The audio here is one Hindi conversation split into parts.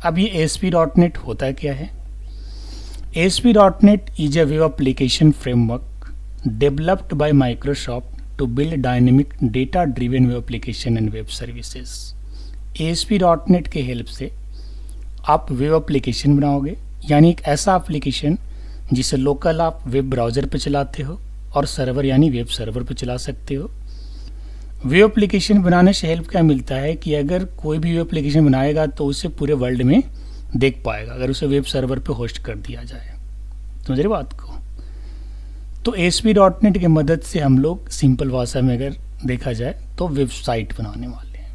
अब ये ASP.NET होता क्या है? ASP.NET is a web application framework developed by Microsoft to build dynamic data driven web application and web services. ASP.NET के हेल्प से आप वेब एप्लीकेशन बनाओगे, यानी एक ऐसा एप्लीकेशन जिसे लोकल आप वेब ब्राउज़र पे चलाते हो और सर्वर यानी वेब सर्वर पे चला सकते हो। वेब एप्लीकेशन बनाने से हेल्प क्या मिलता है कि अगर कोई भी वेब एप्लीकेशन बनाएगा तो उसे पूरे वर्ल्ड में देख पाएगा अगर उसे वेब सर्वर पे होस्ट कर दिया जाए। समझ रहे बात को? तो ASP.NET की मदद से हम लोग सिंपल भाषा में अगर देखा जाए तो वेबसाइट बनाने वाले हैं।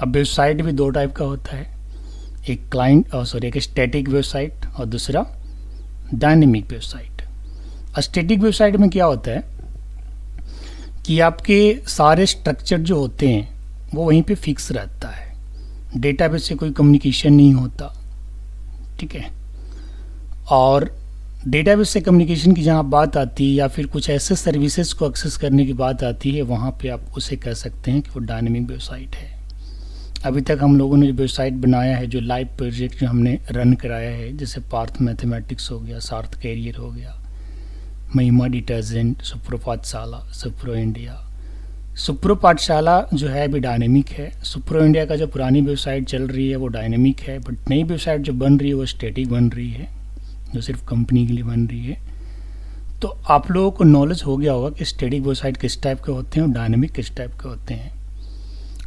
अब वेबसाइट भी दो टाइप का होता है, एक स्टैटिक वेबसाइट और दूसरा डायनेमिक वेबसाइट। स्टैटिक वेबसाइट में क्या होता है कि आपके सारे स्ट्रक्चर जो होते हैं वो वहीं पे फिक्स रहता है, डेटाबेस से कोई कम्युनिकेशन नहीं होता, ठीक है। और डेटाबेस से कम्युनिकेशन की जहाँ बात आती है या फिर कुछ ऐसे सर्विसेज को एक्सेस करने की बात आती है, वहाँ पे आप उसे कह सकते हैं कि वो डायनेमिक वेबसाइट है। अभी तक हम लोगों ने जो वेबसाइट बनाया है, जो लाइव प्रोजेक्ट जो हमने रन कराया है, जैसे पार्थ मैथमेटिक्स हो गया, सार्थ कैरियर हो गया, महिमा डिटर्जेंट, सुप्रो पाठशाला, सुप्रो इंडिया। सुप्रो पाठशाला जो है अभी डायनेमिक है। सुप्रो इंडिया का जो पुरानी वेबसाइट चल रही है वो डायनेमिक है, बट नई वेबसाइट जो बन रही है वो स्टैटिक बन रही है, जो सिर्फ कंपनी के लिए बन रही है। तो आप लोगों को नॉलेज हो गया होगा कि स्टैटिक वेबसाइट किस टाइप के होते हैं और डायनेमिक किस टाइप के होते हैं।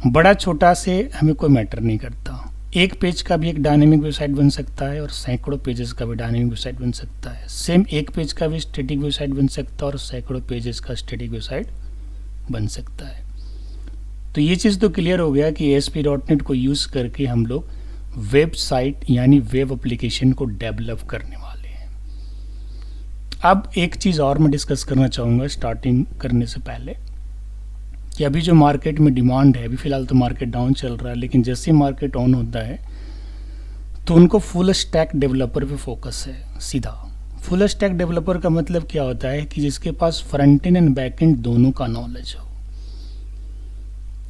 बड़ा छोटा से हमें कोई मैटर नहीं करता, एक पेज का भी एक डायनेमिक वेबसाइट बन सकता है और सैकड़ों पेजेस का भी डायनेमिक वेबसाइट बन सकता है। सेम एक पेज का भी स्टैटिक वेबसाइट बन सकता है और सैकड़ों पेजेस का स्टैटिक वेबसाइट बन सकता है। तो ये चीज़ तो क्लियर हो गया कि ASP.NET को यूज़ करके हम लोग वेबसाइट यानी वेब एप्लीकेशन को डेवलप करने वाले हैं। अब एक चीज़ और मैं डिस्कस करना चाहूँगा स्टार्टिंग करने से पहले, कि अभी जो मार्केट में डिमांड है, अभी फ़िलहाल तो मार्केट डाउन चल रहा है, लेकिन जैसे ही मार्केट ऑन होता है तो उनको फुल स्टैक डेवलपर पे फोकस है सीधा। फुल स्टैक डेवलपर का मतलब क्या होता है कि जिसके पास front end and back end दोनों का नॉलेज हो।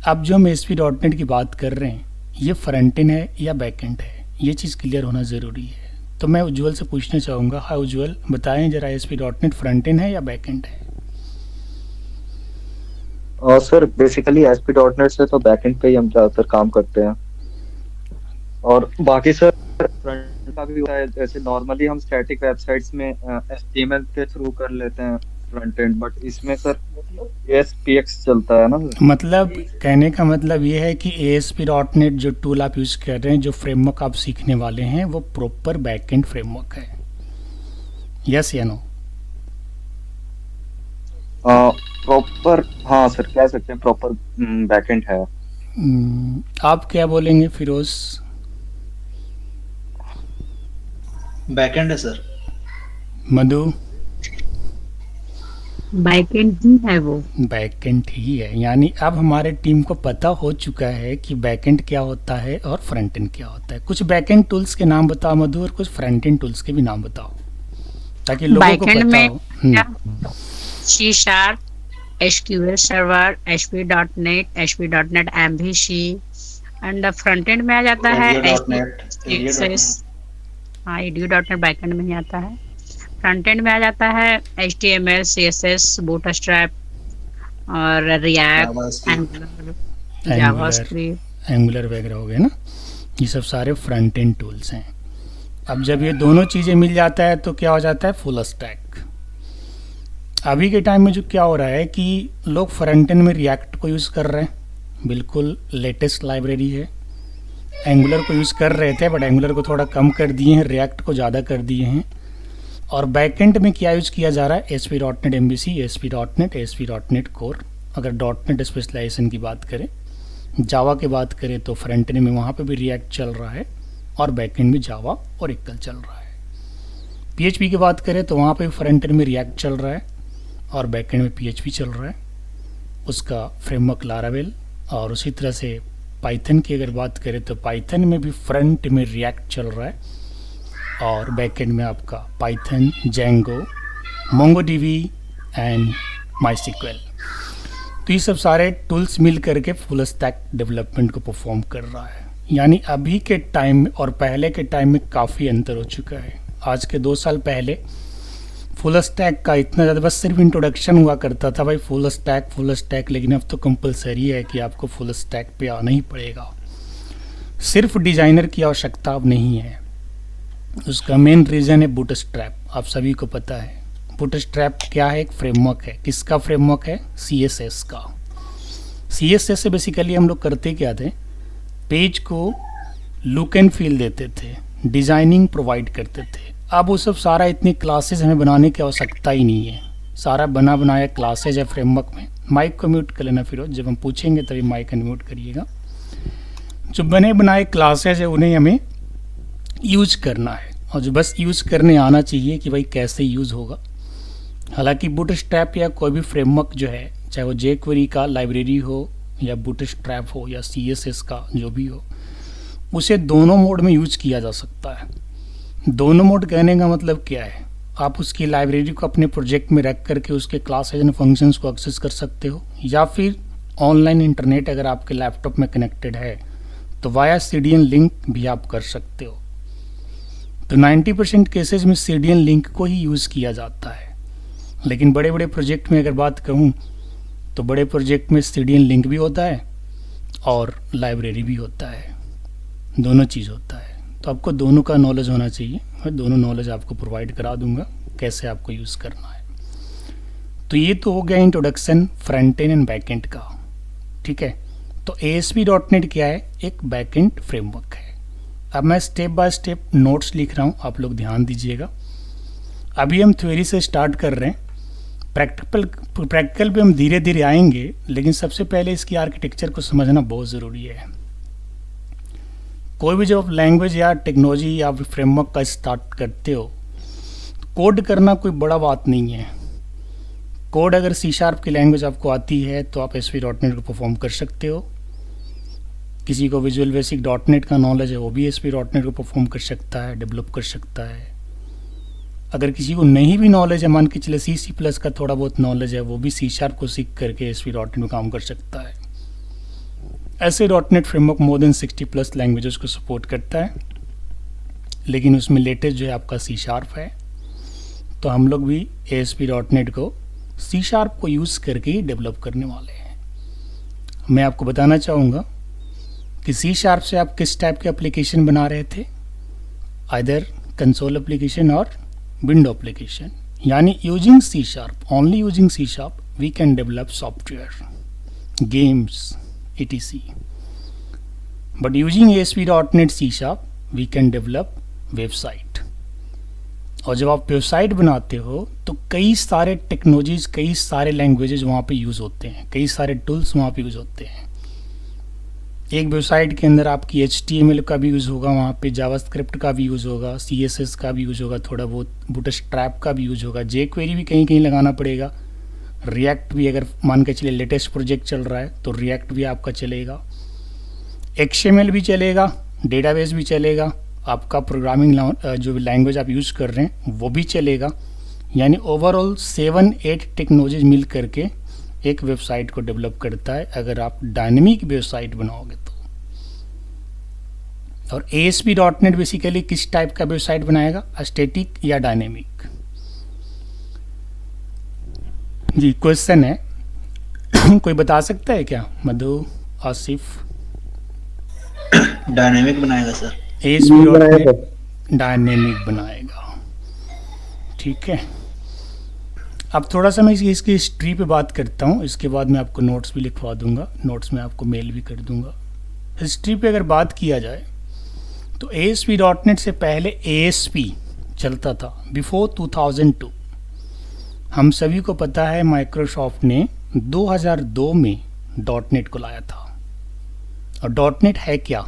अब जो हम ASP.NET की बात कर रहे हैं, ये फ्रंट एंड है या बैक एंड है, ये चीज़ क्लियर होना ज़रूरी है। तो मैं उज्ज्वल से पूछना चाहूँगा, हाँ उज्ज्वल बताएं जरा, ASP.NEट फ्रंट एंड है या बैक एंड है? सर बेसिकली ASP.NET से तो बैकएंड पे ही हम ज़्यादातर काम करते हैं, और बाकी सर फ्रंट का भी होता है। जैसे नॉर्मली हम स्टैटिक वेबसाइट्स में HTML के थ्रू कर लेते हैं फ्रंट एंड, बट इसमें सर ASPX चलता है ना। मतलब कहने का मतलब ये है कि ASP.NET जो टूल आप यूज़ कर रहे हैं, जो फ्रेमवर्क आप सीखने वाले हैं, वो प्रॉपर बैक एंड फ्रेमवर्क है, यस या नो? प्रॉपर, हाँ सर कह सकते हैं प्रॉपर बैकएंड है। आप क्या बोलेंगे फिरोज? बैकएंड है सर। मधु? बैकएंड ही है वो। बैकएंड ही है, यानी अब हमारे टीम को पता हो चुका है कि बैकएंड क्या होता है और फ्रंट एंड क्या होता है। कुछ बैकएंड टूल्स के नाम बताओ मधु, और कुछ फ्रंट एंड टूल्स के भी नाम बताओ, ताकि लोगों को पता हो। C#, SQL server, ASP.NET, ASP.NET MVC, and front end में आ जाता है XSS। हाँ, edu.net बैकएंड में ही आता है। फ्रंट एंड में आ जाता है HTML, CSS, बूटस्ट्रैप और रिएक्ट, एंगुलर वगैरह हो गए ना, ये सब सारे फ्रंट एंड टूल्स हैं। अब जब ये दोनों चीज़ें मिल जाता है तो क्या हो जाता है? Full stack. अभी के टाइम में जो क्या हो रहा है कि लोग फ्रंट एंड में रिएक्ट को यूज़ कर रहे हैं, बिल्कुल लेटेस्ट लाइब्रेरी है। एंगुलर को यूज़ कर रहे थे बट एंगुलर को थोड़ा कम कर दिए हैं, रिएक्ट को ज़्यादा कर दिए हैं। और बैकएंड में क्या यूज़ किया जा रहा है? ASP.NET MVC, ASP.NET, ASP.NET core. अगर .NET स्पेशलाइजेशन की बात करें, जावा की बात करें तो फ्रंट एंड में वहाँ पे भी रिएक्ट चल रहा है और बैकएंड में जावा और एकल चल रहा है। PHP की बात करें तो वहाँ पे फ्रंट एंड में रिएक्ट चल रहा है और बैकएंड में PHP चल रहा है, उसका फ्रेमवर्क लारावेल। और उसी तरह से पाइथन की अगर बात करें तो पाइथन में भी फ्रंट में रिएक्ट चल रहा है और बैकएंड में आपका Python, Django, MongoDB and MySQL. तो ये सब सारे टूल्स मिल करके फुल स्टैक डेवलपमेंट को परफॉर्म कर रहा है। यानी अभी के टाइम और पहले के टाइम में काफ़ी अंतर हो चुका है। आज के 2 साल पहले फुल स्टैक का इतना ज़्यादा बस सिर्फ इंट्रोडक्शन हुआ करता था, भाई फुल स्टैक, लेकिन अब तो कंपलसरी है कि आपको फुल स्टैक पे आना ही पड़ेगा। सिर्फ डिज़ाइनर की आवश्यकता अब नहीं है। उसका मेन रीज़न है बूटस्ट्रैप। आप सभी को पता है बूटस्ट्रैप क्या है, एक फ्रेमवर्क है। किसका फ्रेमवर्क है? CSS का। CSS से बेसिकली हम लोग करते क्या थे, पेज को लुक एंड फील देते थे, डिज़ाइनिंग प्रोवाइड करते थे। अब वो सब सारा इतनी क्लासेस हमें बनाने की आवश्यकता ही नहीं है, सारा बना बनाया क्लासेज है फ्रेमवर्क में। माइक को म्यूट कर लेना फिरोज, जब हम पूछेंगे तभी माइक अनम्यूट करिएगा। जो बने बनाए क्लासेज है उन्हें हमें यूज करना है, और जो बस यूज करने आना चाहिए कि भाई कैसे यूज़ होगा। हालांकि बूटस्ट्रैप या कोई भी फ्रेमवर्क जो है, चाहे वो jQuery का लाइब्रेरी हो या बूटस्ट्रैप हो या CSS का जो भी हो, उसे दोनों मोड में यूज किया जा सकता है। दोनों मोड कहने का मतलब क्या है, आप उसकी लाइब्रेरी को अपने प्रोजेक्ट में रख करके उसके क्लासेज एंड फंक्शंस को एक्सेस कर सकते हो, या फिर ऑनलाइन इंटरनेट अगर आपके लैपटॉप में कनेक्टेड है तो वाया CDN लिंक भी आप कर सकते हो। तो 90% केसेस में CDN लिंक को ही यूज़ किया जाता है। लेकिन बड़े बड़े प्रोजेक्ट में अगर बात कहूँ तो बड़े प्रोजेक्ट में CDN लिंक भी होता है और लाइब्रेरी भी होता है, दोनों चीज़ होता है। तो आपको दोनों का नॉलेज होना चाहिए, मैं दोनों नॉलेज आपको प्रोवाइड करा दूंगा कैसे आपको यूज़ करना है। तो ये तो हो गया introduction front end and back and का, ठीक है। तो ASP.NET क्या है? एक बैक एंड फ्रेमवर्क है। अब मैं स्टेप बाय स्टेप नोट्स लिख रहा हूँ, आप लोग ध्यान दीजिएगा। अभी हम थ्योरी से स्टार्ट कर रहे हैं, प्रैक्टिकल पे हम धीरे धीरे आएंगे, लेकिन सबसे पहले इसकी आर्किटेक्चर को समझना बहुत ज़रूरी है। कोई भी जब आप लैंग्वेज या टेक्नोलॉजी या फ्रेमवर्क का स्टार्ट करते हो, कोड करना कोई बड़ा बात नहीं है। कोड अगर C# की लैंग्वेज आपको आती है तो आप ASP.NET को परफॉर्म कर सकते हो। किसी को विजुअल बेसिक .NET का नॉलेज है वो भी ASP.NEट को परफॉर्म कर सकता है, डेवलप कर सकता है। अगर किसी को नहीं भी नॉलेज है, मान के चले C++ का थोड़ा बहुत नॉलेज है, वो भी C# को सीख करके ASP.NEट में काम कर सकता है। ऐसे .NET framework more than 60+ languages को सपोर्ट करता है, लेकिन उसमें लेटेस्ट जो है आपका C# है। तो हम लोग भी ASP.NET को C# को यूज़ करके ही डेवलप करने वाले हैं। मैं आपको बताना चाहूँगा कि C# से आप किस टाइप के एप्लीकेशन बना रहे थे, आइदर कंसोल एप्लीकेशन और विंडो एप्लीकेशन। यानी using C#, only using C# we can develop software, games, etc. But using ASP.NET C# we can develop website. और जब आप वेबसाइट बनाते हो तो कई सारे टेक्नोलॉजीज, कई सारे लैंग्वेजेज वहाँ पे यूज़ होते हैं, कई सारे टूल्स वहाँ पे यूज़ होते हैं। एक वेबसाइट के अंदर आपकी HTML का भी यूज़ होगा, वहाँ पे जावास्क्रिप्ट का भी यूज़ होगा, CSS का भी यूज़ होगा, थोड़ा बहुत बूटस्ट्रैप का भी यूज़ होगा, jQuery भी कहीं कहीं लगाना पड़ेगा, रिएक्ट भी अगर मान के चले लेटेस्ट प्रोजेक्ट चल रहा है तो रिएक्ट भी आपका चलेगा, XML भी चलेगा, डेटाबेस भी चलेगा, आपका प्रोग्रामिंग जो लैंग्वेज आप यूज़ कर रहे हैं वो भी चलेगा। यानी ओवरऑल 7-8 टेक्नोलॉजीज मिल करके एक वेबसाइट को डेवलप करता है, अगर आप डायनेमिक वेबसाइट बनाओगे तो। और ASP.NET बेसिकली किस टाइप का वेबसाइट बनाएगा, स्टैटिक या डायनेमिक? जी क्वेश्चन है कोई बता सकता है क्या? मधु, आसिफ? डायनेमिक बनाएगा सर। ASP.NET डायनेमिक बनाएगा, ठीक है। अब थोड़ा सा मैं इसकी हिस्ट्री पे बात करता हूँ, इसके बाद मैं आपको नोट्स भी लिखवा दूंगा, नोट्स में आपको मेल भी कर दूंगा। हिस्ट्री पे अगर बात किया जाए तो ASP.NET से पहले ASP चलता था, बिफोर 2002। हम सभी को पता है माइक्रोसॉफ्ट ने 2002 में .NET को लाया था। और .NET है क्या?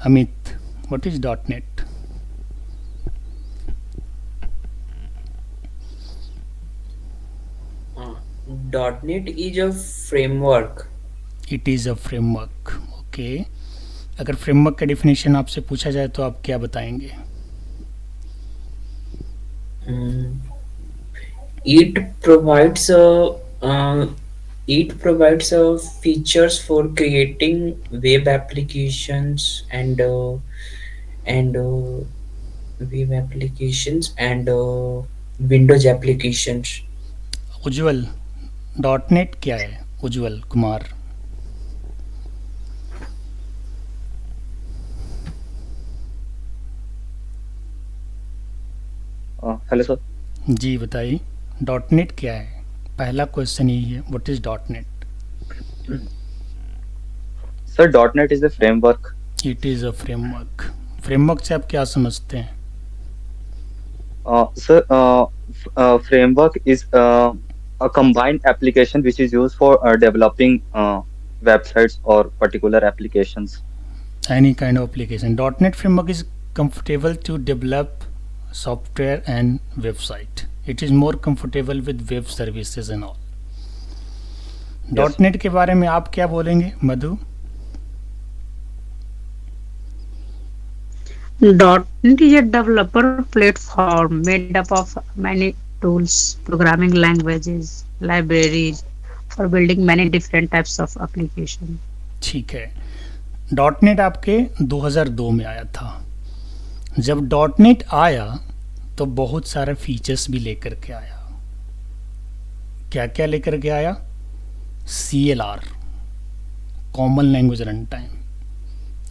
Amit, what is .NET? .NET is a framework. It is a framework, okay. अगर फ्रेमवर्क का डेफिनेशन आपसे पूछा जाए तो आप क्या बताएंगे? It provides a it provides features for creating web applications and web applications and Windows applications. Ujjwal, dot net क्या है? उज्जवल कुमार। Hello sir. जी बताइए, डॉट नेट क्या है? पहला क्वेश्चन यही है, what is dot net? Sir dot net is a framework. It is a framework. Framework से आप क्या समझते हैं? Sir framework is a combined application which is used for developing websites or particular applications. Any kind of application. .NET framework is comfortable to develop software and website. It is more comfortable with web services and all. Yes. .NET के बारे में आप क्या बोलेंगे मधु? .NET is a developer platform made up of many tools, programming languages, libraries for building many different types of application. ठीक है। .NET आपके 2002 में आया था। जब .NET आया तो बहुत सारे फीचर्स भी लेकर के आया। क्या क्या लेकर के आया? CLR, common language run time.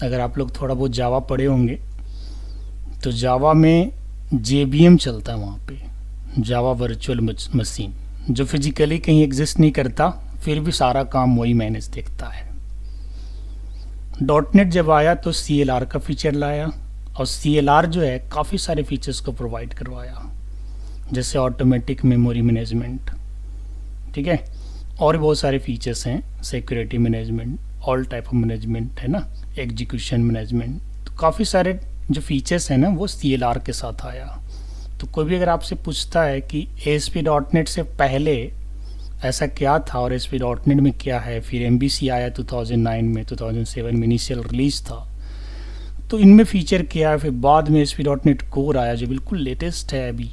अगर आप लोग थोड़ा बहुत जावा पढ़े होंगे तो जावा में JVM चलता है वहाँ पे, जावा वर्चुअल मशीन, जो फिजिकली कहीं एग्जिस्ट नहीं करता, फिर भी सारा काम वही मैनेज देखता है। .NET जब आया तो CLR का फीचर लाया, और CLR जो है काफ़ी सारे फीचर्स को प्रोवाइड करवाया, जैसे ऑटोमेटिक मेमोरी मैनेजमेंट, ठीक है, और बहुत सारे फीचर्स हैं, security management, all type of management है ना, एग्जीक्यूशन मैनेजमेंट। तो काफ़ी सारे जो फीचर्स हैं ना वो CLR के साथ आया। तो कोई भी अगर आपसे पूछता है कि ASP.NET से पहले ऐसा क्या था और ASP.NEट में क्या है, फिर MVC आया 2009 में, 2007 में इनिशियल रिलीज था, तो इनमें फ़ीचर क्या है, फिर बाद में ASP.NET कोर आया जो बिल्कुल लेटेस्ट है अभी।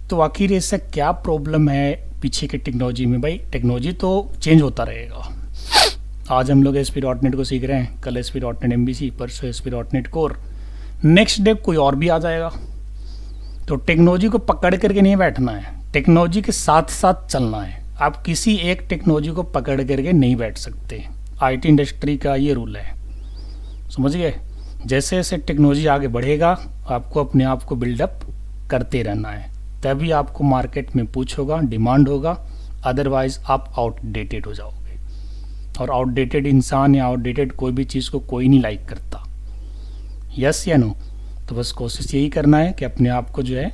तो आखिर ऐसा क्या प्रॉब्लम है पीछे के टेक्नोलॉजी में? भाई टेक्नोलॉजी तो चेंज होता रहेगा। आज हम लोग ASP.NET को सीख रहे हैं, कल ASP.NEट MVC, परसों ASP.NEट कोर, नेक्स्ट डे कोई और भी आ जाएगा। तो टेक्नोलॉजी को पकड़ करके नहीं बैठना है, टेक्नोलॉजी के साथ साथ चलना है। आप किसी एक टेक्नोलॉजी को पकड़ करके नहीं बैठ सकते। IT इंडस्ट्री का ये रूल है, समझ गए? जैसे जैसे टेक्नोलॉजी आगे बढ़ेगा आपको अपने आप को बिल्डअप करते रहना है, तभी आपको मार्केट में पूछ होगा, डिमांड होगा, अदरवाइज आप आउटडेटेड हो जाओगे। और आउटडेटेड इंसान या आउटडेटेड कोई भी चीज़ को कोई नहीं लाइक करता, यस या नो? तो बस कोशिश यही करना है कि अपने आप को जो है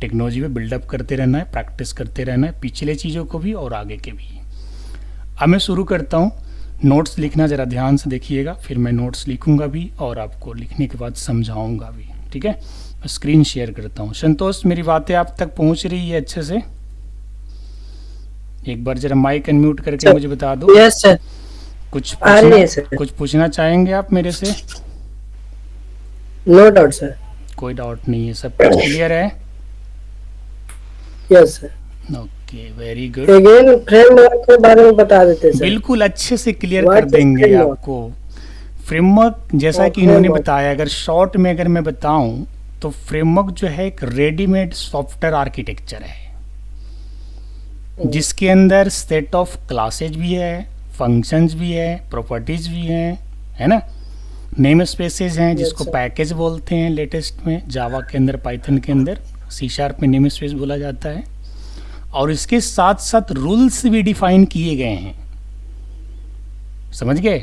टेक्नोलॉजी पे बिल्डअप करते रहना है, प्रैक्टिस करते रहना है, पिछले चीज़ों को भी और आगे के भी। अब मैं शुरू करता हूँ। नोट्स लिखना ज़रा ध्यान से देखिएगा, फिर मैं नोट्स लिखूँगा भी और आपको लिखने के बाद समझाऊँगा भी, ठीक है? स्क्रीन शेयर करता हूँ। संतोष, मेरी बातें आप तक पहुँच रही है अच्छे से? एक बार ज़रा माइक अनम्यूट करके मुझे बता दो। Yes sir. कुछ पूछना चाहेंगे आप मेरे से? No doubt sir. कोई डाउट नहीं है, सब कुछ क्लियर है? Yes sir. Okay, very good. Again framework के बारे में बता देते सर। बिल्कुल अच्छे से क्लियर कर देंगे आपको। फ्रेमवर्क जैसा कि इन्होंने बताया, अगर शॉर्ट में अगर मैं बताऊं तो फ्रेमवर्क जो है एक रेडीमेड सॉफ्टवेयर आर्किटेक्चर है, जिसके अंदर सेट ऑफ क्लासेज भी है, फंक्शंस भी है, प्रॉपर्टीज भी हैं, है ना, नेम स्पेसेस हैं जिसको पैकेज बोलते हैं लेटेस्ट में, जावा के अंदर, पाइथन के अंदर, C# में नेम स्पेस बोला जाता है, और इसके साथ साथ रूल्स भी डिफाइन किए गए हैं, समझ गए?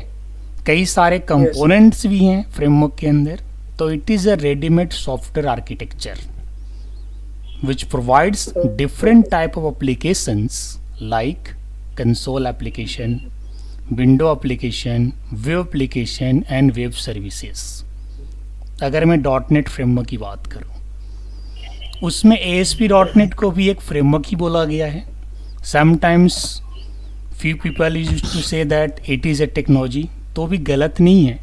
कई सारे कंपोनेंट्स भी हैं फ्रेमवर्क के अंदर। तो it is a readymade software architecture which provides different type of applications like console application, window application, web application and web services। अगर मैं .NET फ्रेमवर्क की बात करूं, उसमें ASP.NET को भी एक फ्रेमवर्क ही बोला गया है। Sometimes few people used to say that it is a technology, तो भी गलत नहीं है,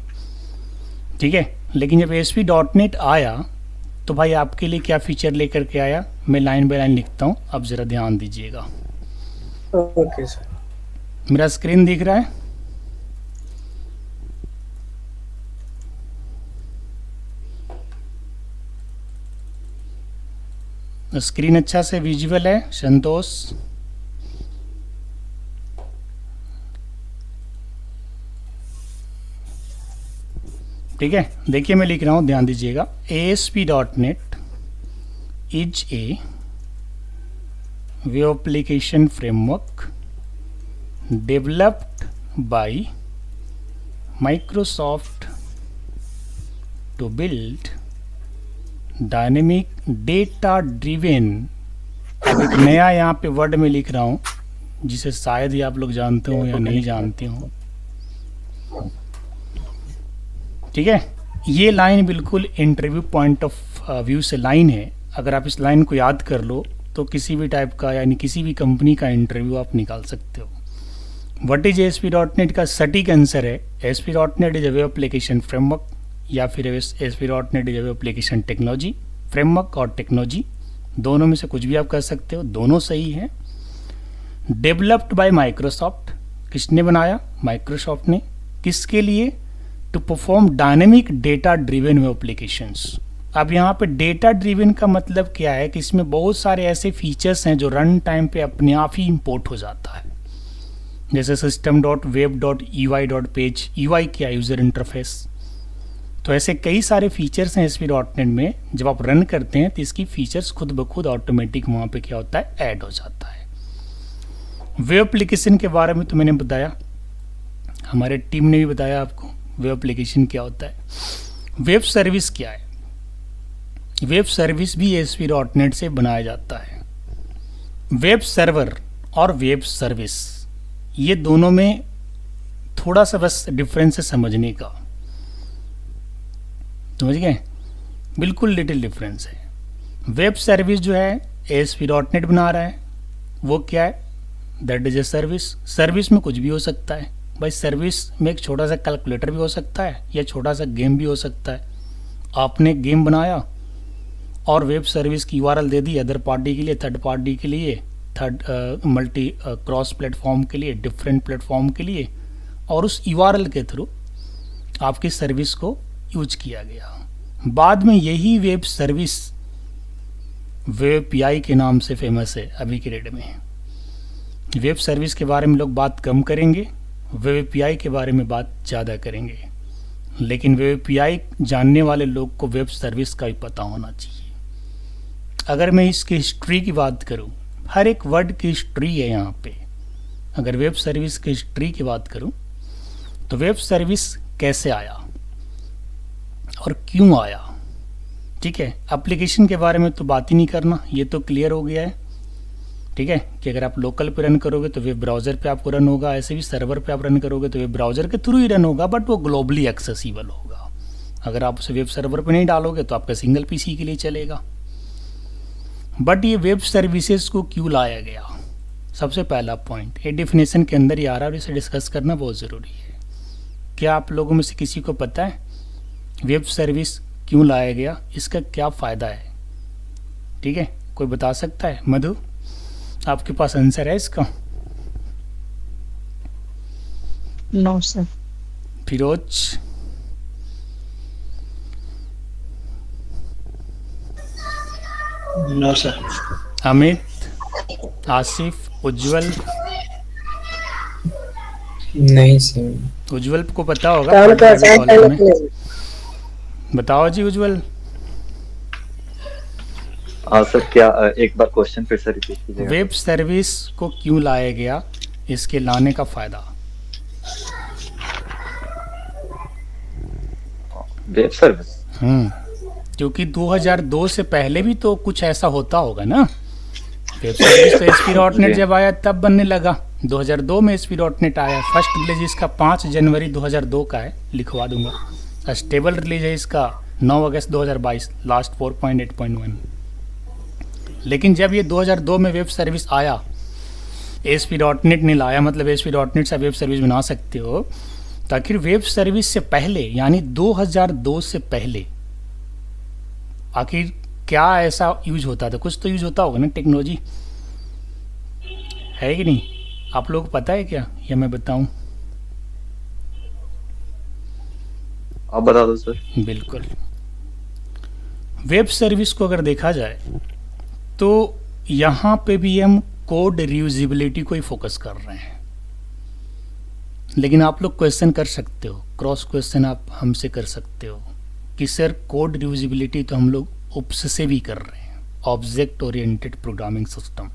ठीक है? लेकिन जब ASP.NET आया तो भाई आपके लिए क्या फीचर लेकर के आया, मैं लाइन बाय लाइन लिखता हूँ, अब ज़रा ध्यान दीजिएगा। Okay sir. मेरा स्क्रीन दिख रहा है? स्क्रीन अच्छा से विजुअल है संतोष? ठीक है, देखिए मैं लिख रहा हूं, ध्यान दीजिएगा। ASP.NET is a web application framework developed by Microsoft to build dynamic data driven। अब एक नया यहाँ पे वर्ड में लिख रहा हूँ जिसे शायद ही आप लोग जानते हो या नहीं जानते हो। ठीक है, ये लाइन बिल्कुल इंटरव्यू पॉइंट ऑफ व्यू से लाइन है। अगर आप इस लाइन को याद कर लो तो किसी भी टाइप का यानी किसी भी कंपनी का इंटरव्यू आप निकाल सकते हो। व्हाट इज ASP.NET का सटीक आंसर है ASP.NEट is a web application framework, या फिर ASP.NEट is a web application technology. Framework और टेक्नोलॉजी दोनों में से कुछ भी आप कर सकते हो, दोनों सही है। डेवलप्ड बाय माइक्रोसॉफ्ट, किसने बनाया? माइक्रोसॉफ्ट ने। किसके लिए? To perform dynamic data driven web applications. अब यहाँ पे डेटा ड्रिवन का मतलब क्या है कि इसमें बहुत सारे ऐसे फीचर्स हैं जो रन टाइम पे अपने आप ही इंपोर्ट हो जाता है, जैसे system.web.ui.page। UI क्या? User interface. तो ऐसे कई सारे फीचर्स हैं ASP.NET में, जब आप रन करते हैं तो इसकी फीचर्स खुद ब खुद ऑटोमेटिक वहाँ पे क्या होता है? ऐड हो जाता है। वेब एप्लीकेशन के बारे में तो मैंने बताया, हमारे टीम ने भी बताया आपको वेब एप्लीकेशन क्या होता है। वेब सर्विस क्या है? वेब सर्विस भी ASP.NET से बनाया जाता है। वेब सर्वर और वेब सर्विस, ये दोनों में थोड़ा सा बस डिफरेंस है समझने का, समझ गए? बिल्कुल लिटिल डिफरेंस है। वेब सर्विस जो है ASP.NEट बना रहा है, वो क्या है? That is a service. Service में कुछ भी हो सकता है भाई, सर्विस में एक छोटा सा कैलकुलेटर भी हो सकता है या छोटा सा गेम भी हो सकता है। आपने गेम बनाया और वेब सर्विस की URL they the other party के लिए, थर्ड पार्टी के लिए, थर्ड मल्टी क्रॉस प्लेटफॉर्म के लिए, डिफरेंट प्लेटफॉर्म के लिए, और उस URL के थ्रू आपकी सर्विस को यूज किया गया। बाद में यही वेब सर्विस वेब API के नाम से फेमस है अभी के डेट में। वेब सर्विस के बारे में लोग बात कम करेंगे, वेब API के बारे में बात ज़्यादा करेंगे, लेकिन वेब API जानने वाले लोग को वेब सर्विस का भी पता होना चाहिए। अगर मैं इसकी हिस्ट्री की बात करूं, हर एक वर्ड की हिस्ट्री है यहाँ पे। अगर वेब सर्विस की हिस्ट्री की बात करूं तो वेब सर्विस कैसे आया और क्यों आया, ठीक है। एप्लीकेशन के बारे में तो बात ही नहीं करना, ये तो क्लियर हो गया है, ठीक है, कि अगर आप लोकल पे रन करोगे तो वेब ब्राउज़र पे आपको रन होगा, ऐसे भी सर्वर पे आप रन करोगे तो वेब ब्राउज़र के थ्रू ही रन होगा, बट वो ग्लोबली एक्सेसिबल होगा। अगर आप उसे वेब सर्वर पे नहीं डालोगे तो आपका सिंगल PC के लिए चलेगा। बट ये वेब सर्विसेज को क्यों लाया गया, सबसे पहला पॉइंट ये डेफिनेशन के अंदर ही आ रहा है और इसे डिस्कस करना बहुत ज़रूरी है। क्या आप लोगों में से किसी को पता है वेब सर्विस क्यों लाया गया, इसका क्या फ़ायदा है? ठीक है, कोई बता सकता है? मधु, आपके पास आंसर है इसका? No sir. Firoz, no sir. Amit, Asif, Ujjwal? नहीं सर। उज्जवल को पता होगा, काम का पढ़ा है आसान कॉलेज है में। लेकिन बताओ जी उज्जवल। हाँ सर, क्या एक बार क्वेश्चन फिर से रिपीट कीजिएगा। वेब सर्विस को क्यों लाया गया, इसके लाने का फायदा? वेब सर्विस, क्योंकि 2002 से पहले भी तो कुछ ऐसा होता होगा ना। वेब सर्विस तो ASP.NET जब आया तब बनने लगा, 2002 में ASP.NET आया। फर्स्ट रिलीज इसका 5 जनवरी 2002 का है, लिखवा दूंगा। स्टेबल रिलीज है इसका 9 अगस्त 2022, लास्ट 4.8.1। लेकिन जब ये 2002 में वेब सर्विस आया, ASP.NET ने लाया, मतलब ASP.NET से वेब सर्विस बना सकते हो। तो आखिर वेब सर्विस से पहले यानी 2002 से पहले आखिर क्या ऐसा यूज होता था? कुछ तो यूज होता होगा ना, टेक्नोलॉजी है कि नहीं? आप लोगों को पता है क्या, या मैं बताऊं? आप बता दो सर। बिल्कुल। वेब सर्विस को अगर देखा जाए तो यहाँ पे भी हम कोड रीयूजिबिलिटी को ही फोकस कर रहे हैं। लेकिन आप लोग क्वेश्चन कर सकते हो, क्रॉस क्वेश्चन आप हमसे कर सकते हो कि सर कोड रीयूजिबिलिटी तो हम लोग उप्स से भी कर रहे हैं, ऑब्जेक्ट ओरिएंटेड प्रोग्रामिंग सिस्टम,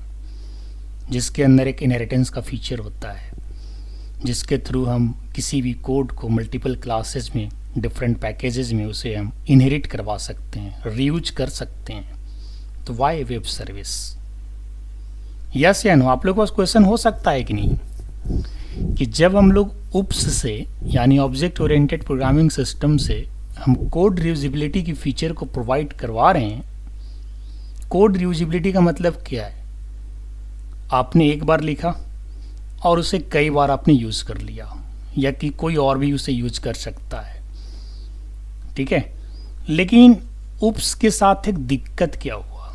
जिसके अंदर एक इनहेरिटेंस का फीचर होता है, जिसके थ्रू हम किसी भी कोड को मल्टीपल क्लासेस में, डिफरेंट पैकेजेस में उसे हम इनहेरिट करवा सकते हैं, रीयूज कर सकते हैं। तो वाई वेब सर्विस? यस या नो? आप लोगों के पास क्वेश्चन हो सकता है कि नहीं, कि जब हम लोग उप्स से यानी ऑब्जेक्ट ओरिएंटेड प्रोग्रामिंग सिस्टम से हम कोड रीयूजिबिलिटी की फीचर को प्रोवाइड करवा रहे हैं, कोड रीयूजिबिलिटी का मतलब क्या है? आपने एक बार लिखा और उसे कई बार आपने यूज़ कर लिया, या कि कोई और भी उसे यूज कर सकता है, ठीक है। लेकिन उप्स के साथ एक दिक्कत क्या हुआ?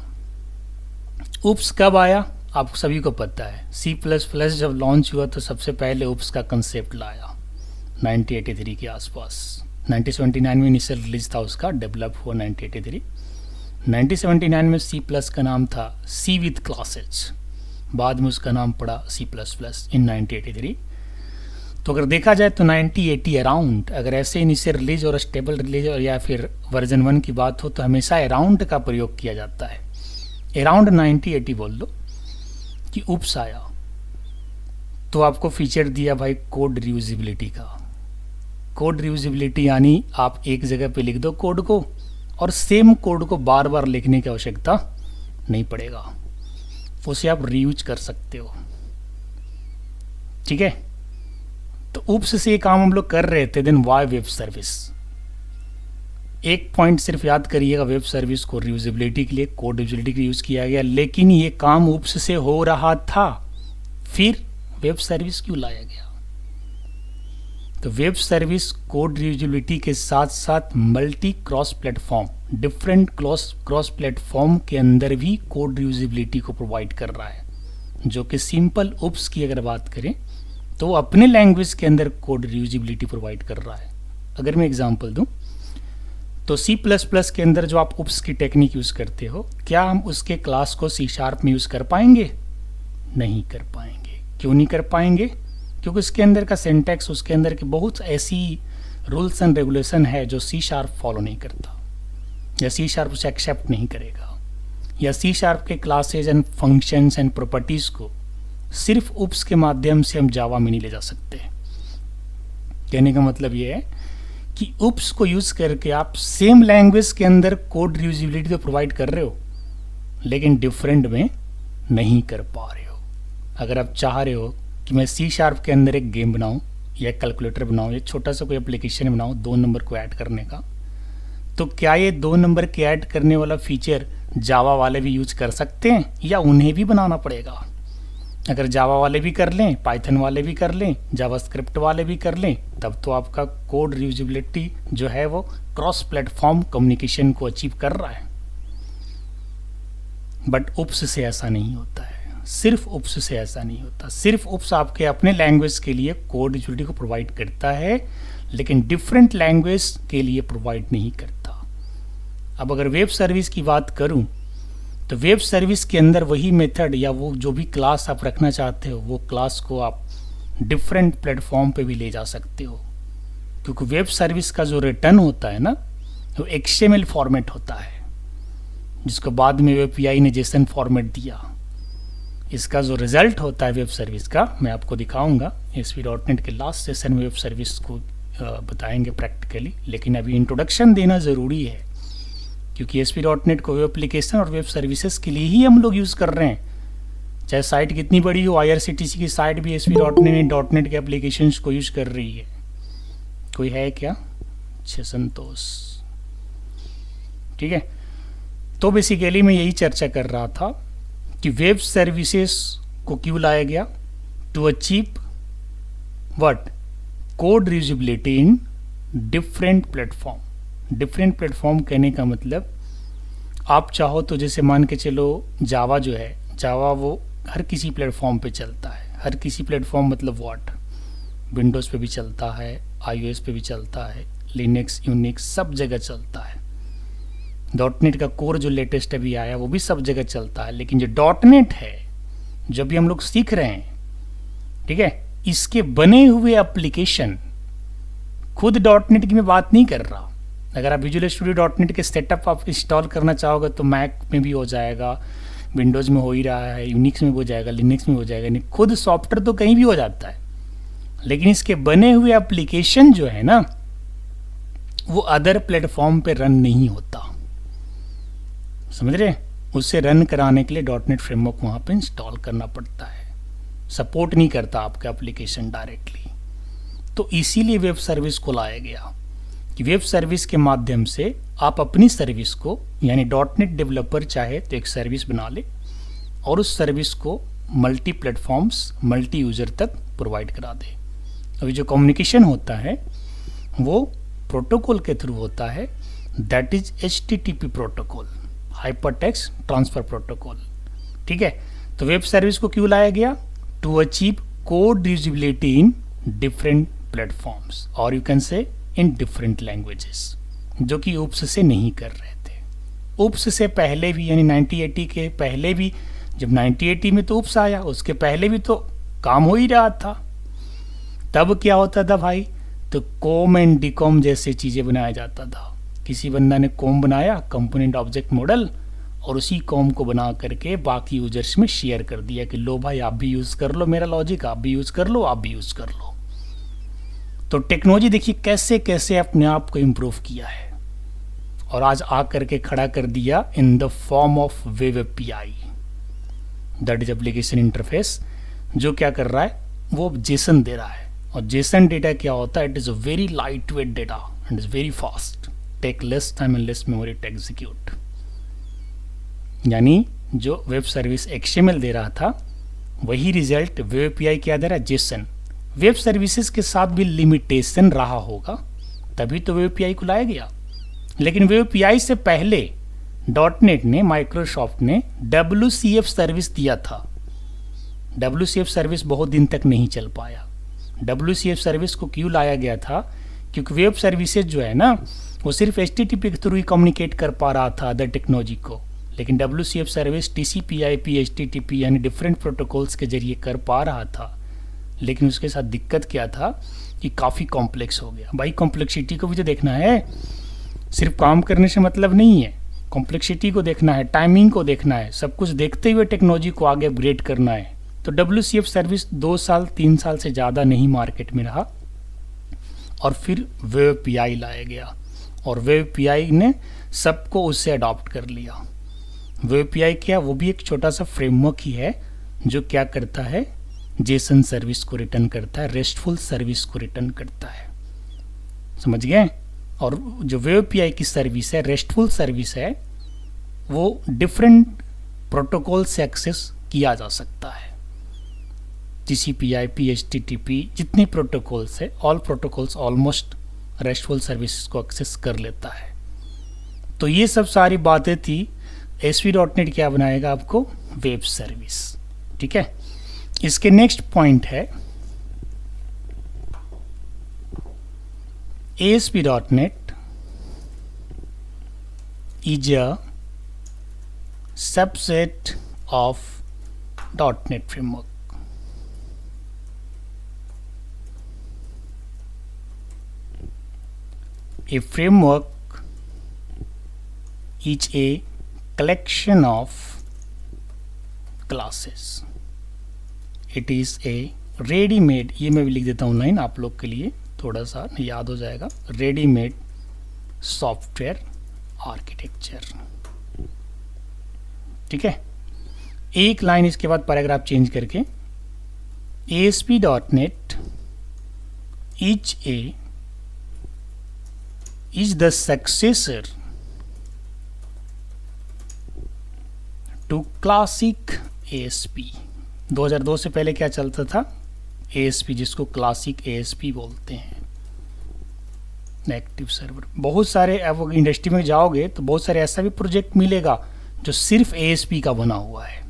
उप्स कब आया आप सभी को पता है। C++ जब लॉन्च हुआ तो सबसे पहले उप्स का कंसेप्ट लाया 1983 के आसपास। 1979 में इनिशियल रिलीज था उसका, डेवलप हुआ 1983। 1979 में C+ का नाम था C विद क्लासेज, बाद में उसका नाम पड़ा C++ इन 1983। तो अगर देखा जाए तो 1980 अराउंड, अगर ऐसे इनिशियल रिलीज और स्टेबल रिलीज और या फिर वर्जन 1 की बात हो तो हमेशा अराउंड का प्रयोग किया जाता है। अराउंड 1980 बोल दो कि उप्स आया तो आपको फीचर दिया भाई कोड रीयूजिबिलिटी का। कोड रीयूजिबिलिटी यानी आप एक जगह पे लिख दो कोड को और सेम कोड को बार बार लिखने की आवश्यकता नहीं पड़ेगा, उसे आप रीयूज कर सकते हो, ठीक है। तो उप्स से ये काम हम लोग कर रहे थे। Then why web service? एक पॉइंट सिर्फ याद करिएगा, वेब सर्विस को रीयूजिबिलिटी के लिए, कोड रीयूजिबिलिटी के लिए यूज़ किया गया, लेकिन ये काम उप्स से हो रहा था, फिर वेब सर्विस क्यों लाया गया? तो वेब सर्विस कोड रीयूजिबिलिटी के साथ साथ multi cross platform, different cross platform के अंदर भी कोड रीयूजिबिलिटी को प्रोवाइड कर रहा है, जो कि सिंपल उप्स की अगर बात करें तो वो अपने लैंग्वेज के अंदर कोड रीयूजिबिलिटी प्रोवाइड कर रहा है। अगर मैं एग्जांपल दूं तो C++ के अंदर जो आप उप्स की टेक्निक यूज़ करते हो, क्या हम उसके क्लास को C# में यूज़ कर पाएंगे? नहीं कर पाएंगे। क्यों नहीं कर पाएंगे? क्योंकि उसके अंदर का सिंटैक्स, उसके अंदर की बहुत ऐसी रूल्स एंड रेगुलेशन है जो C# फॉलो नहीं करता, या C# उसे एक्सेप्ट नहीं करेगा, या C# के classes and functions and properties को सिर्फ उप्स के माध्यम से हम जावा में नहीं ले जा सकते। कहने का मतलब ये है कि उप्स को यूज़ करके आप सेम लैंग्वेज के अंदर कोड रीयूजिबिलिटी तो प्रोवाइड कर रहे हो, लेकिन डिफरेंट में नहीं कर पा रहे हो। अगर आप चाह रहे हो कि मैं C# के अंदर एक गेम बनाऊं या कैलकुलेटर बनाऊं या छोटा सा कोई एप्लीकेशन बनाऊं 2 नंबर को ऐड करने का, तो क्या ये 2 नंबर के ऐड करने वाला फीचर जावा वाले भी यूज कर सकते हैं, या उन्हें भी बनाना पड़ेगा? अगर जावा वाले भी कर लें, पाइथन वाले भी कर लें, जावास्क्रिप्ट वाले भी कर लें, तब तो आपका कोड रीयूजिबिलिटी जो है वो क्रॉस प्लेटफॉर्म कम्युनिकेशन को अचीव कर रहा है। बट उप्स से ऐसा नहीं होता है, सिर्फ उप्स से ऐसा नहीं होता। सिर्फ उप्स आपके अपने लैंग्वेज के लिए कोड रीयूजिबिलिटी को प्रोवाइड करता है, लेकिन डिफरेंट लैंग्वेज के लिए प्रोवाइड नहीं करता। अब अगर वेब सर्विस की बात करूं तो वेब सर्विस के अंदर वही मेथड या वो जो भी क्लास आप रखना चाहते हो, वो क्लास को आप डिफरेंट प्लेटफॉर्म पे भी ले जा सकते हो, क्योंकि वेब सर्विस का जो रिटर्न होता है ना, वो XML फॉर्मेट होता है, जिसको बाद में वेब API ने JSON फॉर्मेट दिया। इसका जो रिजल्ट होता है वेब सर्विस का, मैं आपको दिखाऊंगा ASP.NET के लास्ट सेशन में वेब सर्विस को बताएंगे प्रैक्टिकली, लेकिन अभी इंट्रोडक्शन देना ज़रूरी है, क्योंकि ASP.NET को वेब एप्लीकेशन और वेब सर्विसेज के लिए ही हम लोग यूज़ कर रहे हैं। चाहे साइट कितनी बड़ी हो, IRCTC की साइट भी ASP.NET के एप्लीकेशंस को यूज़ कर रही है। कोई है क्या? अच्छा, संतोष, ठीक है। तो बेसिकली मैं यही चर्चा कर रहा था कि वेब सर्विसेज को क्यों लाया गया, to achieve what? Code reusability in different platform. Different platform कहने का मतलब आप चाहो तो जैसे मान के चलो जावा जो है, जावा वो हर किसी प्लेटफॉर्म पे चलता है, हर किसी प्लेटफॉर्म मतलब व्हाट, विंडोज़ पे भी चलता है, iOS पे भी चलता है, लिनक्स यूनिक्स सब जगह चलता है। .NET का कोर जो लेटेस्ट अभी आया वो भी सब जगह चलता है। लेकिन जो .NET है जो भी हम लोग सीख रहे हैं, ठीक है, इसके बने हुए एप्लीकेशन, खुद .NET की मैं बात नहीं कर रहा। अगर आप विजुअल स्टूडियो .NEट के सेटअप आप इंस्टॉल करना चाहोगे तो मैक में भी हो जाएगा, विंडोज़ में हो ही रहा है, यूनिक्स में हो जाएगा, लिनक्स में हो जाएगा, नहीं खुद सॉफ्टवेयर तो कहीं भी हो जाता है। लेकिन इसके बने हुए एप्लीकेशन जो है ना वो अदर प्लेटफॉर्म पे रन नहीं होता, समझ रहे? उसे रन कराने के लिए .NET फ्रेमवर्क वहाँ पे इंस्टॉल करना पड़ता है, सपोर्ट नहीं करता आपका एप्लीकेशन डायरेक्टली। तो इसीलिए वेब सर्विस को लाया गया कि वेब सर्विस के माध्यम से आप अपनी सर्विस को, यानी .NET डेवलपर चाहे तो एक सर्विस बना ले और उस सर्विस को मल्टी प्लेटफॉर्म्स, मल्टी यूज़र तक प्रोवाइड करा दे। अभी जो कम्युनिकेशन होता है वो प्रोटोकॉल के थ्रू होता है, that is HTTP protocol, hypertext transfer protocol, ठीक है। तो वेब सर्विस को क्यों लाया गया? To achieve code usability in different platforms और you can say in different languages, जो कि UPS से नहीं कर रहे थे। UPS से पहले भी, यानी 1980 के पहले भी, जब 1980 में तो UPS आया, उसके पहले भी तो काम हो ही रहा था। तब क्या होता था भाई? तो कॉम एंड डिकॉम जैसे चीज़ें बनाया जाता था। किसी बंदा ने कॉम बनाया, कंपोनेंट ऑब्जेक्ट मॉडल, और उसी कॉम को बना करके बाकी यूजर्स में शेयर कर दिया कि लो भाई आप भी यूज़ कर लो मेरा लॉजिक, आप भी यूज़ कर लो, आप भी यूज़ कर लो। तो टेक्नोलॉजी देखिए कैसे कैसे अपने आप को इम्प्रूव किया है और आज आ करके खड़ा कर दिया in the form of web API, that is application interface, जो क्या कर रहा है वो जेसन दे रहा है। और जेसन डेटा क्या होता है? It is a very light weight data and is very fast, take less time and less memory to execute. यानी जो वेब सर्विस XML दे रहा था वही रिजल्ट वेब API क्या दे रहा है? जेसन। वेब सर्विसेज के साथ भी लिमिटेशन रहा होगा, तभी तो वेब API को लाया गया। लेकिन वेब API से पहले .NET ने, माइक्रोसॉफ्ट ने WCF सर्विस दिया था। WCF सर्विस बहुत दिन तक नहीं चल पाया। WCF सर्विस को क्यों लाया गया था? क्योंकि वेब सर्विसेज जो है ना वो सिर्फ HTTP के थ्रू ही कम्युनिकेट कर पा रहा था अदर टेक्नोलॉजी को, लेकिन WCF सर्विस TCP/IP, HTTP यानी डिफरेंट प्रोटोकॉल्स के जरिए कर पा रहा था। लेकिन उसके साथ दिक्कत क्या था कि काफ़ी कॉम्प्लेक्स हो गया। भाई कॉम्प्लेक्सिटी को भी तो देखना है, सिर्फ काम करने से मतलब नहीं है, कॉम्प्लेक्सिटी को देखना है, टाइमिंग को देखना है, सब कुछ देखते हुए टेक्नोलॉजी को आगे अपग्रेड करना है। तो WCF सर्विस 2 साल 3 साल से ज़्यादा नहीं मार्केट में रहा और फिर वेब API लाया गया और वेब API ने सबको उससे अडॉप्ट कर लिया। वेब API क्या? वो भी एक छोटा सा फ्रेमवर्क ही है जो क्या करता है? जेसन सर्विस को रिटर्न करता है, रेस्टफुल सर्विस को रिटर्न करता है, समझ गए? और जो वेब API की सर्विस है, रेस्टफुल सर्विस है, वो डिफरेंट प्रोटोकॉल से एक्सेस किया जा सकता है। TCP/IP, HTTP जितने प्रोटोकॉल्स है, all protocols almost restful services को एक्सेस कर लेता है। तो ये सब सारी बातें थी। ASP.NET क्या बनाएगा आपको? वेब सर्विस, ठीक है। इसके नेक्स्ट पॉइंट है ASP.NET is a subset of .NET framework. A framework is a collection of classes. It is a ready-made, ये मैं भी लिख देता हूँ लाइन आप लोग के लिए, थोड़ा सा याद हो जाएगा, रेडीमेड सॉफ्टवेयर आर्किटेक्चर, ठीक है। एक लाइन इसके बाद पैराग्राफ चेंज करके ASP.NET is the successor to classic ASP। 2002 से पहले क्या चलता था? ASP, जिसको क्लासिक ASP बोलते हैं, एक्टिव सर्वर। बहुत सारे, अब इंडस्ट्री में जाओगे तो बहुत सारे ऐसा भी प्रोजेक्ट मिलेगा जो सिर्फ ASP का बना हुआ है,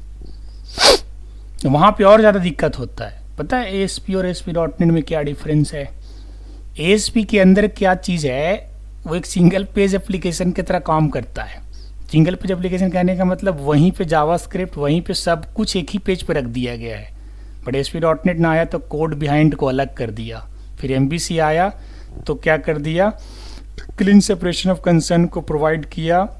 वहाँ पे और ज़्यादा दिक्कत होता है। पता है ASP और ASP.NET में क्या डिफरेंस है? ASP के अंदर क्या चीज़ है, वो एक सिंगल पेज एप्लीकेशन की तरह काम करता है। सिंगल पेज एप्लीकेशन कहने का मतलब वहीं पे जावास्क्रिप्ट, वहीं पे सब कुछ एक ही पेज पे रख दिया गया है। बट ASP.NET ना आया तो कोड बिहाइंड को अलग कर दिया। फिर MVC आया तो क्या कर दिया, क्लीन सेपरेशन ऑफ कंसर्न को प्रोवाइड किया,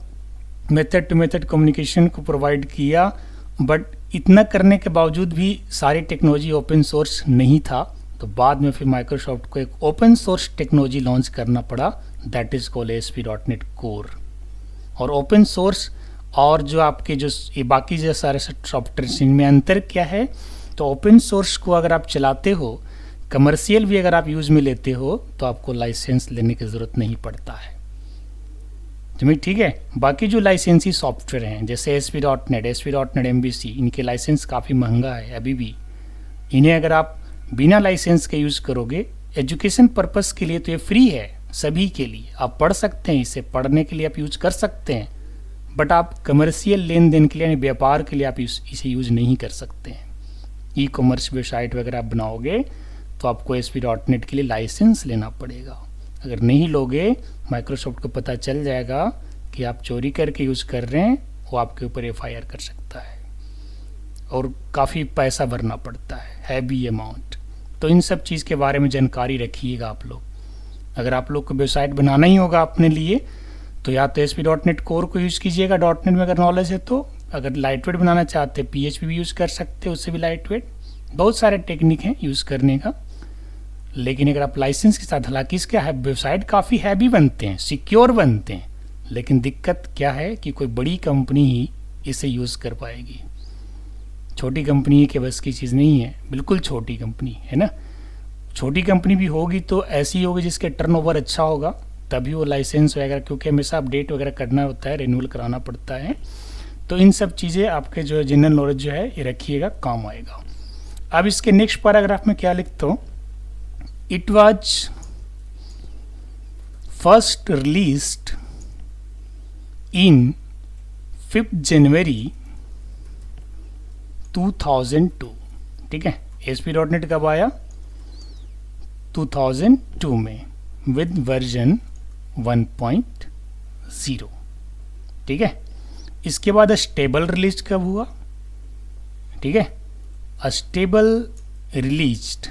मेथड टू मेथड कम्युनिकेशन को प्रोवाइड किया। बट इतना करने के बावजूद भी सारी टेक्नोलॉजी ओपन सोर्स नहीं था, तो बाद में फिर माइक्रोसॉफ्ट को एक ओपन सोर्स टेक्नोलॉजी लॉन्च करना पड़ा, that is called ASP.NET core. और ओपन सोर्स और जो आपके जो ये बाकी जो सारे सॉफ्टवेयर, इनमें अंतर क्या है? तो ओपन सोर्स को अगर आप चलाते हो, कमर्शियल भी अगर आप यूज़ में लेते हो, तो आपको लाइसेंस लेने की ज़रूरत नहीं पड़ता है। तुम्हें ठीक है? बाकी जो लाइसेंसी सॉफ्टवेयर हैं जैसे ASP.NET MVC, इनके लाइसेंस काफ़ी महंगा है अभी भी। इन्हें अगर आप बिना लाइसेंस के यूज़ करोगे एजुकेशन पर्पस के लिए तो ये फ्री है सभी के लिए, आप पढ़ सकते हैं, इसे पढ़ने के लिए आप यूज कर सकते हैं। बट आप कमर्शियल लेन देन के लिए यानी व्यापार के लिए आप इसे यूज नहीं कर सकते हैं। ई कॉमर्स वेबसाइट वगैरह आप बनाओगे तो आपको ASP.NET के लिए लाइसेंस लेना पड़ेगा। अगर नहीं लोगे माइक्रोसॉफ्ट को पता चल जाएगा कि आप चोरी करके यूज़ कर रहे हैं, वो आपके ऊपर FIR कर सकता है और काफ़ी पैसा भरना पड़ता है, हैवी अमाउंट। तो इन सब चीज़ के बारे में जानकारी रखिएगा आप लोग। अगर आप लोग को वेबसाइट बनाना ही होगा अपने लिए तो या तो ASP.NET कोर को यूज़ कीजिएगा, .NET में अगर नॉलेज है तो। अगर लाइटवेट बनाना चाहते हैं PHP भी यूज़ कर सकते हैं, उससे भी लाइटवेट। बहुत सारे टेक्निक हैं यूज़ करने का। लेकिन अगर आप लाइसेंस के साथ, हालांकि इसके वेबसाइट काफ़ी हैवी बनते हैं, सिक्योर बनते हैं, लेकिन दिक्कत क्या है कि कोई बड़ी कंपनी ही इसे यूज़ कर पाएगी। छोटी कंपनी के बस की चीज़ नहीं है, बिल्कुल छोटी कंपनी है ना। छोटी कंपनी भी होगी तो ऐसी होगी जिसके टर्नओवर अच्छा होगा, तभी वो लाइसेंस वगैरह, क्योंकि हमेशा अपडेट वगैरह करना होता है, रिन्यूअल कराना पड़ता है। तो इन सब चीज़ें आपके जो जनरल नॉलेज जो है ये रखिएगा, काम आएगा। अब इसके नेक्स्ट पैराग्राफ में क्या लिखता हूँ, it was first released in 5 जनवरी 2002। ठीक है, ASP.NET कब आया? 2002 में विद वर्जन 1.0। ठीक है, इसके बाद स्टेबल रिलीज कब हुआ? ठीक है, stable released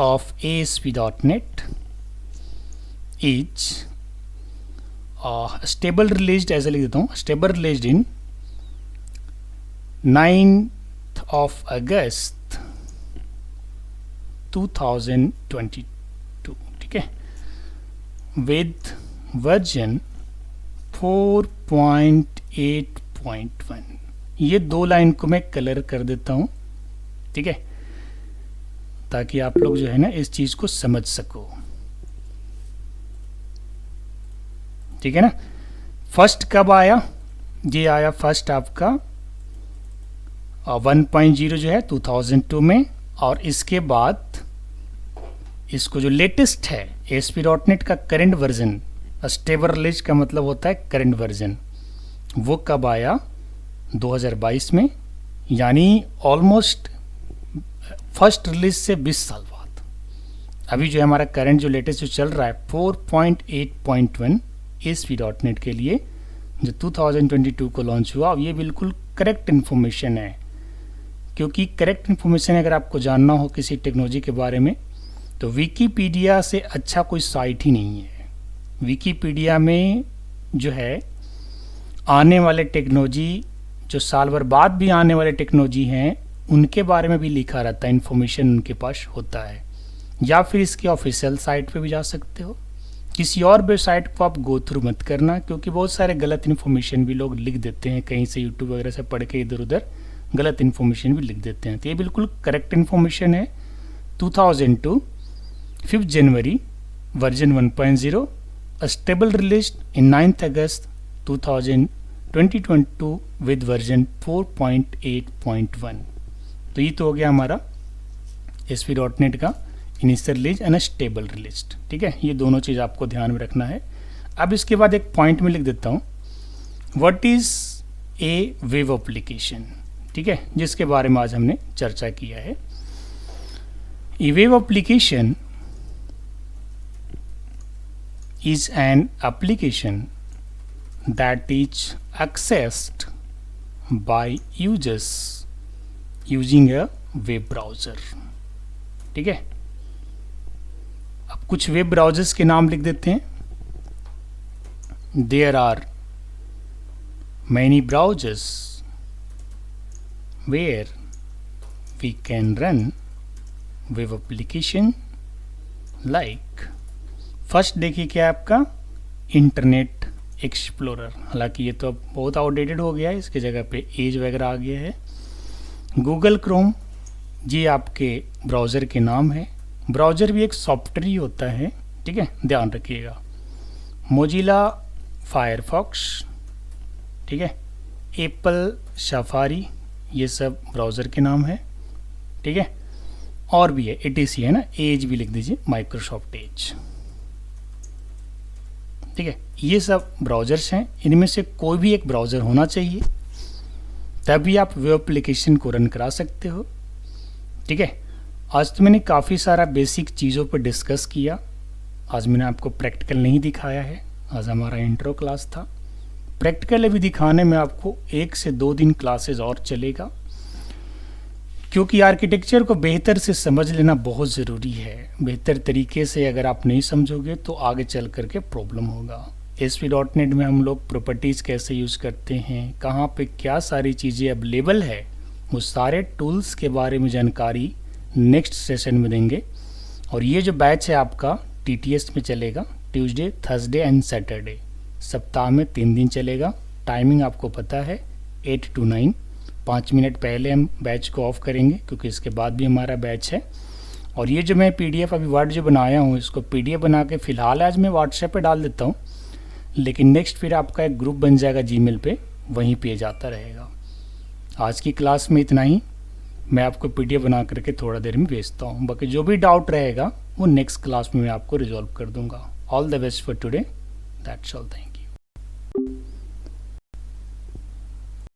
of ASP.NET is stable released, ऐसे लिख देता हूँ, stable released in 9th of August 2022। ठीक है, विद वर्जन 4.8.1। ये 2 लाइन को मैं कलर कर देता हूँ, ठीक है, ताकि आप लोग जो है ना इस चीज़ को समझ सको। ठीक है ना। फर्स्ट कब आया? ये आया फर्स्ट आपका 1.0 जो है 2002 में, और इसके बाद इसको जो लेटेस्ट है ASP.NET का करंट वर्जन, स्टेबल रिलीज का मतलब होता है करंट वर्जन, वो कब आया? 2022 में, यानी ऑलमोस्ट फर्स्ट रिलीज से 20 साल बाद। अभी जो है हमारा करंट जो लेटेस्ट जो चल रहा है 4.8.1 ASP.NET के लिए, जो 2022 को लॉन्च हुआ। अब ये बिल्कुल करेक्ट इन्फॉर्मेशन है, क्योंकि करेक्ट इन्फॉर्मेशन अगर आपको जानना हो किसी टेक्नोलॉजी के बारे में तो विकीपीडिया से अच्छा कोई साइट ही नहीं है। विकीपीडिया में जो है आने वाले टेक्नोलॉजी, जो साल भर बाद भी आने वाले टेक्नोलॉजी हैं, उनके बारे में भी लिखा रहता है, इन्फॉर्मेशन उनके पास होता है। या फिर इसके ऑफिशियल साइट पे भी जा सकते हो। किसी और वेबसाइट को आप गो थ्रू मत करना, क्योंकि बहुत सारे गलत इन्फॉर्मेशन भी लोग लिख देते हैं, कहीं से यूट्यूब वगैरह से पढ़ के इधर उधर गलत इन्फॉर्मेशन भी लिख देते हैं। तो ये बिल्कुल करेक्ट इन्फॉर्मेशन है। 2002 5 January version 1.0, stable release in 9th August 2022 with version 4.8.1। तो ये तो हो गया हमारा ASP.NET का initial release and stable release. ठीक है, ये दोनों चीज़ आपको ध्यान में रखना है। अब इसके बाद एक पॉइंट में लिख देता हूँ, what is a web application. ठीक है, जिसके बारे में आज हमने चर्चा किया है। A web application is an application that is accessed by users using a web browser. ठीक है, अब कुछ वेब ब्राउज़र्स के नाम लिख देते हैं। There are many browsers where we can run web application like first देखिए क्या है आपका इंटरनेट एक्सप्लोरर। हालांकि ये तो अब बहुत आउटडेटेड हो गया है, इसके जगह पे एज वगैरह आ गया है। गूगल क्रोम, ये आपके ब्राउज़र के नाम है। ब्राउज़र भी एक सॉफ्टवेयर ही होता है, ठीक है, ध्यान रखिएगा। मोजिला फायरफॉक्स, ठीक है, एप्पल सफारी, ये सब ब्राउज़र के नाम है, ठीक है। और भी है एटीसी है ना, एज भी लिख दीजिए, माइक्रोसॉफ्ट एज, ठीक है। ये सब ब्राउज़र्स हैं, इनमें से कोई भी एक ब्राउज़र होना चाहिए, तभी आप वेब एप्लीकेशन को रन करा सकते हो, ठीक है। आज तो मैंने काफ़ी सारा बेसिक चीज़ों पर डिस्कस किया। आज मैंने आपको प्रैक्टिकल नहीं दिखाया है, आज हमारा इंट्रो क्लास था। प्रैक्टिकल अभी दिखाने में आपको 1 से 2 दिन क्लासेस और चलेगा, क्योंकि आर्किटेक्चर को बेहतर से समझ लेना बहुत ज़रूरी है। बेहतर तरीके से अगर आप नहीं समझोगे तो आगे चल करके प्रॉब्लम होगा। ASP.NET में हम लोग प्रॉपर्टीज़ कैसे यूज़ करते हैं, कहाँ पे क्या सारी चीज़ें अवेलेबल है, वो सारे टूल्स के बारे में जानकारी नेक्स्ट सेशन में देंगे। और ये जो बैच है आपका TTS में चलेगा, ट्यूसडे, थर्सडे एंड सैटरडे, सप्ताह में 3 दिन चलेगा। टाइमिंग आपको पता है 8 to 9, 5 मिनट पहले हम बैच को ऑफ करेंगे, क्योंकि इसके बाद भी हमारा बैच है। और ये जो मैं PDF अभी वर्ड जो बनाया हूँ, इसको PDF बना के फ़िलहाल आज मैं व्हाट्सएप पे डाल देता हूँ, लेकिन नेक्स्ट फिर आपका एक ग्रुप बन जाएगा Gmail पे, वहीं पे जाता रहेगा। आज की क्लास में इतना ही, मैं आपको PDF बना करके थोड़ा देर में भेजता हूँ। बाकी जो भी डाउट रहेगा वो नेक्स्ट क्लास में मैं आपको रिजॉल्व कर दूँगा। All the best for today, that's all, thank you.